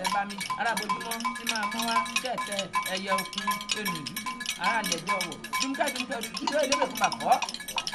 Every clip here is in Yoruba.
jẹ̀sẹ̀ bá mi arábojúmọ́ tí máa mọ́ wá kẹ̀kẹ́ ẹyẹ okun ẹnu ìdúdú ara lẹ̀dẹ̀ ọ̀wọ̀ dúnkẹ́ dúdú elébè fún bàbọ́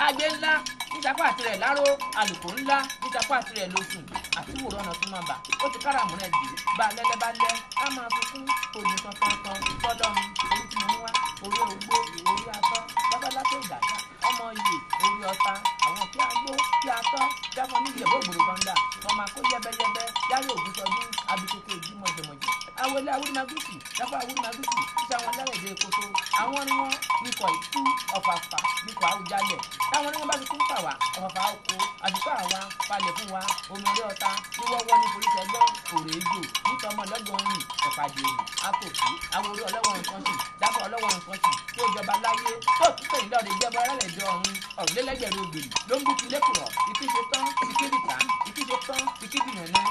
agbe ńlá níjàpá àtirẹ̀ láró àlùkò ńlá níjàpá àtirẹ̀ lóṣùn àtiwòrán ọ̀nà tó máa bà ó ti káràmù rẹ̀ dì bá lẹ́lẹ́ bá lẹ́ á máa fi kún òní kankan fọlọ́run orí tí mo mú wá orí ogbó orí atọ́ lábáláké ìdàgbà ọmọ iye orí ọta àwọn kí a gbó kí a tọ́ jáfọ́ níbi ẹ̀bọ́ ògbòrò gbọ́ndà ọmọ akó yẹbẹyẹbẹ yáyé ògùn sọdún abikoko ìdí mọ̀jẹ̀mọ̀jẹ̀ awolé awúrímagúsì jáfọ́ awúrímagúsì títí àwọn lẹ́rẹ̀dẹ̀ koto àwọn ni wọ́n níkọ̀ ìtú ọ̀fàfà níkọ̀ àwùjalẹ̀ táwọn ni wọ́n bá ti kún fà wá ọ̀fàfà oko àdúgbò àwa palẹ̀ fún wa omi orí ọta ní wọ́wọ́ ní foríṣẹ́ gbọ́ òrè ejò nítorí ọmọ lọ́gbọ̀n rìn ọ̀pàdé àkòkí àwòrán ọlọ́wọ́ nǹkan sì dábọ̀ ọlọ́wọ́ nǹkan sì tó jọba láyé tó tún tẹ̀yìn lọ́ọ̀dẹ jẹ́bọ ẹlẹ́dẹ̀ ọ̀run ọ̀rùnlélẹ́gbẹ̀rún ògbèrè ló ń bú ti lẹ́kùrọ̀ ìkíṣe tán ìkíbìtà ìkíṣe tán ìkíbìnẹ̀nẹ́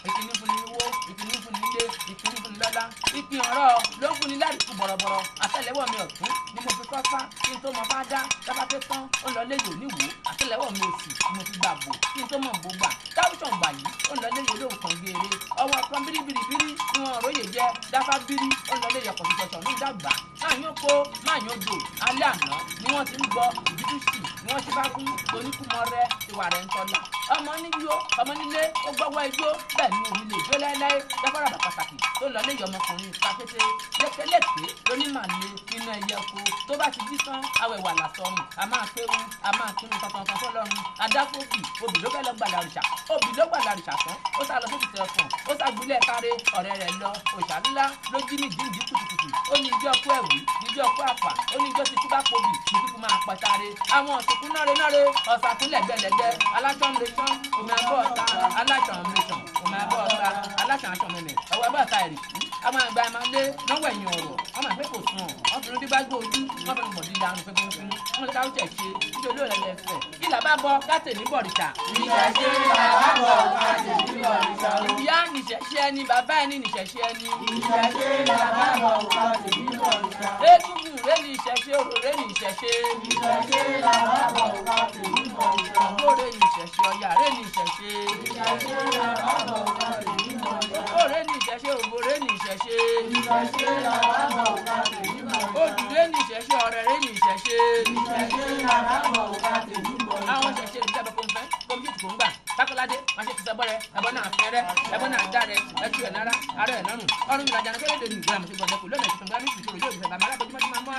ìkíní fún ni wó ìkíní fún ni ilé ìkíní fún ni lọ́lá ìpín ọ̀rọ̀ ló ń fún ni ládùúgbò bọ̀rọ̀bọ̀rọ̀ àtẹ́lẹwọ́ mi ọ̀tún ni mo fi kọ́ fá kí n tó mọ bá dá dábàtẹ tán ó lọ léyò níwò àtẹ́lẹwọ́ mi òsì ni mo fi gbà bò kí n tó mọ bò gbà táwùsàn gbà yìí ó lọ léyò lóòkan gbére ọwọ́ kan bíríbíríbírí ni wọn róye jẹ dáfá bírí ó lọ léyò ọkọ̀ fífọṣọ ní dàgbà máa yán kó máa yán dò alẹ́ àná ni wọ́n ti ń gbọ́ ìdúdú sí ni wọ́n ti bá fún oníkùmọ̀ rẹ ìwà rẹ̀ ń tọ́lá ọmọ níyó ọmọ nílé ó gbọ́wọ́ ijó bẹ́ẹ̀ ni òun lè jó láéláé dáfárà pàtàkì tó lọ léyò ọmọkùnrin takété lékeléké lónímàlè nínú ẹyẹ oko tó bá ti jí tán awẹ̀wà làsọ̀rùn a máa kéwu a máa kírun kankan fọlọ́run adáfóbì obì ló fẹ́ lọ gbàlà òrìṣà obì ló gbàlà òrìṣà tán ó sá lọ sókè tẹ̀fọ̀n ó sá gbilẹ̀ káre ọ̀rẹ́ rẹ̀ lọ òrìṣà ńlá ló jí ní ìdíǹdí kùtùkùtù ó ní ijó ọkọ ẹ̀wù ijó ọkọ àpà ó ní ijó ti túbá pobì ní kíkú máa pàtàre àwọn òsìnkú náre ọ̀sàkún lẹ̀gbẹ̀lẹ̀gbẹ̀ aláṣọ̀mùrẹ̀ṣọ̀n omi abọ́ ọ̀ta aláṣọ̀mùrẹ̀ṣọ̀n omi abọ́ ọ̀ta aláṣọ̀mùrẹ̀ṣọ̀n ọwọ́ ẹgbẹ́ ọ̀ta ẹ̀rì àwọn àgbà ẹ̀ máa lé lọ́wọ́ ẹ̀yìn ọ̀rọ̀ wọ́n máa ń pẹ́ kò sùn wọ́n fi ní bá gbó ojú wọ́n fi ní bọ̀dí lanu pé gbóngbóng wọ́n lè káwọ́ tẹ̀ ṣe títí olóòrè lẹ́fẹ̀ kí là bá bọ́ káàtẹ̀ ní bọ̀rìṣà. ìṣẹ̀ṣe là bá bọ̀ káàtẹ̀ ní bọ̀rìṣà. ìyá nìṣẹ̀ṣe ẹni bàbá ẹni nìṣẹ̀ṣe ẹni. ìṣẹ̀ṣe là bá bọ̀ káàtẹ̀ ní bọ̀rìṣà. egungun rẹ ní ìṣẹ̀ṣe òrò rẹ ní ìṣẹ̀ṣe. ìṣẹ̀ṣe là bá bọ̀ káàtẹ̀ ní bọ̀rìṣà. ògbó rẹ ní ìṣẹ̀ṣe ọ̀yà rẹ ní ìṣẹ̀ṣe. ìṣẹ̀ṣe là bá bọ̀ káàtẹ̀ ní bọ̀rìṣà. ògbó rẹ ní ìṣẹ̀ṣe ògbó rẹ ní ìṣẹ̀ṣe. ìṣẹ̀ṣe là bá bọ̀ káàtẹ̀ ní bọ̀rìṣà. odù rẹ ní ìṣẹ̀ṣe ọ̀rẹ́ rẹ ní ìṣẹ̀ṣe. ìṣẹ̀ṣe là bá bọ̀ káàtẹ̀ ní bọ̀rìṣà. àwọn ìṣẹ̀ṣe ìjọba kò ń fẹ́ kọ́míṣẹ́ tó ń gbà tákọ́ládé máa ṣe ti sọ bọ́rẹ̀ ẹ̀bọ́n náà fẹ́rẹ́ ẹ̀bọ́n náà dá rẹ̀ ẹ̀tú ẹ̀ nára ara ẹ̀ nọ́rùn ọ̀run ìlàjà náà fẹ́rẹ́ dènù ìgbéra mọ̀ṣẹ́ gbọ̀ndẹ́kù lónà ìṣẹ̀tàn gbámi ìṣòro yóò fẹ́ bàmí alábòjúmọ́ ti máa mọ́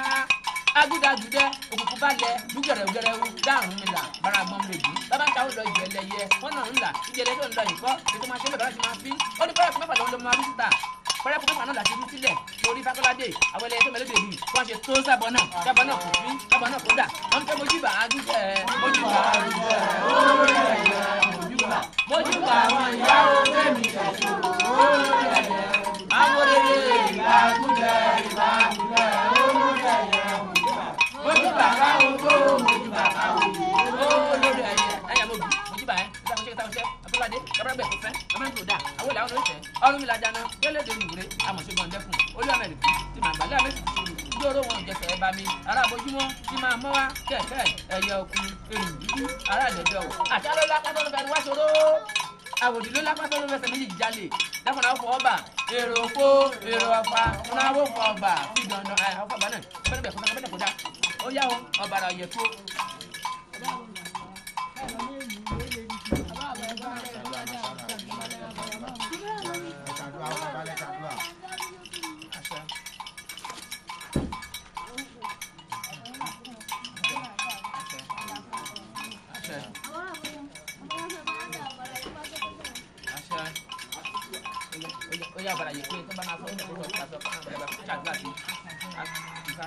agúdagùdẹ òkùnkùn balẹ̀ dúgẹ̀rẹ̀gẹ̀rẹ̀wù dáhùn mi là bára gbọ́n méjì bàbá ń tàwọn lọ ìjọ ẹlẹ́yẹ wọn náà ń là ìjẹlẹ tó ń lọ ìkọ́ ètò máa ṣe ń bẹ̀ bàbá ti máa fi ó ní pẹ́rẹ́pù mẹ́fà lọ́wọ́ ló máa rí síta pẹ́rẹ́pù mẹ́fà náà láti rú sílẹ̀ lórí Fákọ́ládé àwọn ẹlẹ́yẹ tó mẹ́lẹ́dẹ̀ yìí wọ́n ṣe tó sábọ̀ náà kò fi sábọ̀ náà kó dà wọ́n fẹ́ mojúbà agúdẹ mojúbà agúdẹ mojúbà àwọn ìyá òfẹ́mi ṣẹ̀ṣẹ̀ àwọn rere ìlà agúdẹ ìlà agúdẹ mojúbà káwọn kó mojúbà káwọn olórí ẹyẹ mojú mojúbà ẹ táwọn ṣe Fákọ́ládé kábàbẹ kò fẹ́ ọmọdé kò dà àwọn ìlànà ìfẹ́ ọrùn mi lajà náà gẹlẹdẹ nìwúrẹ amọ̀ṣẹ́gun ọ̀dẹ́kùn olú amẹ́rìkú ti máa gbàlẹ́ àmẹ́sì tuntun gbòòrò wọn jẹsẹ̀ ẹ bá mi ará abojúmọ́ ti máa mọ́ wá kẹ̀kẹ́ ẹ̀yẹ ọkùn èrò dúdú ará ìdẹ̀dẹ̀ ọ̀wọ̀ àṣàlọ́ lápátọ́ ló fẹ́ wá ṣòro àwòdì ló lápátọ́ ló fẹsẹ̀ méjì jalè dáfọ̀nà ọ̀fọ̀ ọba èrò òpó èrò ọ̀pá fúnra wò fọ ọba fi dandan ọ̀fọ̀ ọba náà bẹ́ẹ̀ kó dá ó yá o ọ̀bàrà ọ̀yẹ̀ tó. ó yá bàrà yìí pé tó bá máa fọ ọ́ tó lọ́ọ́ pàṣẹ fún àwọn ẹ̀rọ ṣáàgbà sí àṣà.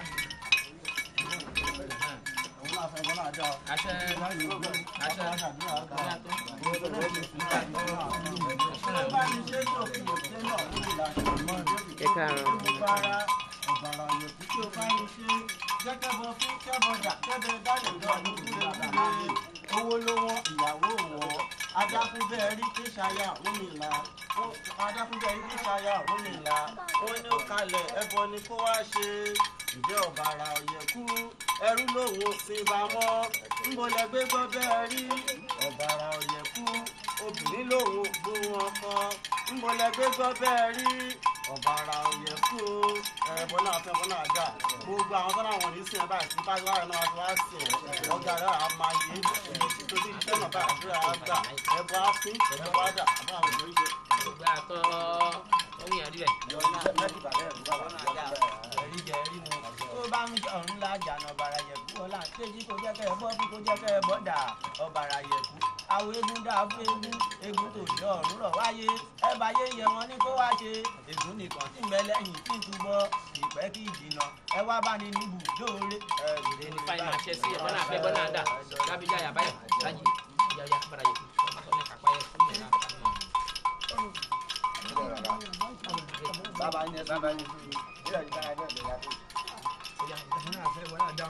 Ọ̀bàrà yòókù tí o bá ń ṣe jẹ́kẹ́bọ fún kẹ́bọjà kẹ́bẹ dálẹ̀ lọ́dún kúrẹ́kúrẹ́ owó lówó ìyàwó wọn adákúnbẹ́ rí kí ṣayá òmìnira ó ní ó kalẹ̀ ẹbọ ni kó wá ṣe ìjẹ́ ọ̀bàrà ọ̀yẹ̀kú ẹrú lòun ò sin bá mọ́ ńbọ̀lẹ́gbẹ́ gbọ́ bẹ́ẹ̀ rí ọ̀bàrà ọ̀yẹ̀kú obìnrin lòun ò gbóhùn ọkọ ń bolẹ̀ gbé gbọ́ bẹ́ẹ̀ rí ọ̀bàrà òye kú bọ́lá afẹ́ bọ́lá àjà gbogbo àwọn tọ́lá wọn ní sìn ẹ̀ báyìí tí bá láàrin náà wá sí ẹ̀ ọjà rẹ̀ á máa yé èyí tó ti tẹ́nà bá àdúrà á gbà ẹ̀bùn á fín ẹ̀bùn á dà àbá àwọn ìlú ìjẹ. gbogbo àtọ ohun yẹn rí bẹ. ẹ̀rí jẹ ẹ̀rí mu tó bá ń jẹ ọ̀run lájà náà ọ̀bàrà yẹ̀kú ọ̀la kéjì kò jẹ́ kẹ́ ẹ bọ́ bí kò jẹ́ kẹ́ ẹ bọ́ dà ọ̀bàrà yẹ̀kú àwọn eégún dá fún eégún tó jọ ọ̀run rọ̀ wáyé ẹ bá yé yẹ wọn ní kó wá ṣe ègún nìkan tí ń bẹ lẹ́yìn tí ń túbọ̀ ìpẹ́ kí ìdìnà ẹ wá bá ní níbù lóore. ẹ ní fáyín máa ṣe sí ẹ bọ́nà àfẹ́ bọ́nà àdá dábìjà yàbáyà lájì yàyà bàrà yẹ̀kú ọ̀nà kápá yẹ fún mi láti. Baba ni baba ni. Ila ni baba ni. Bọ́nà àfẹ́ bọ́nà àdá.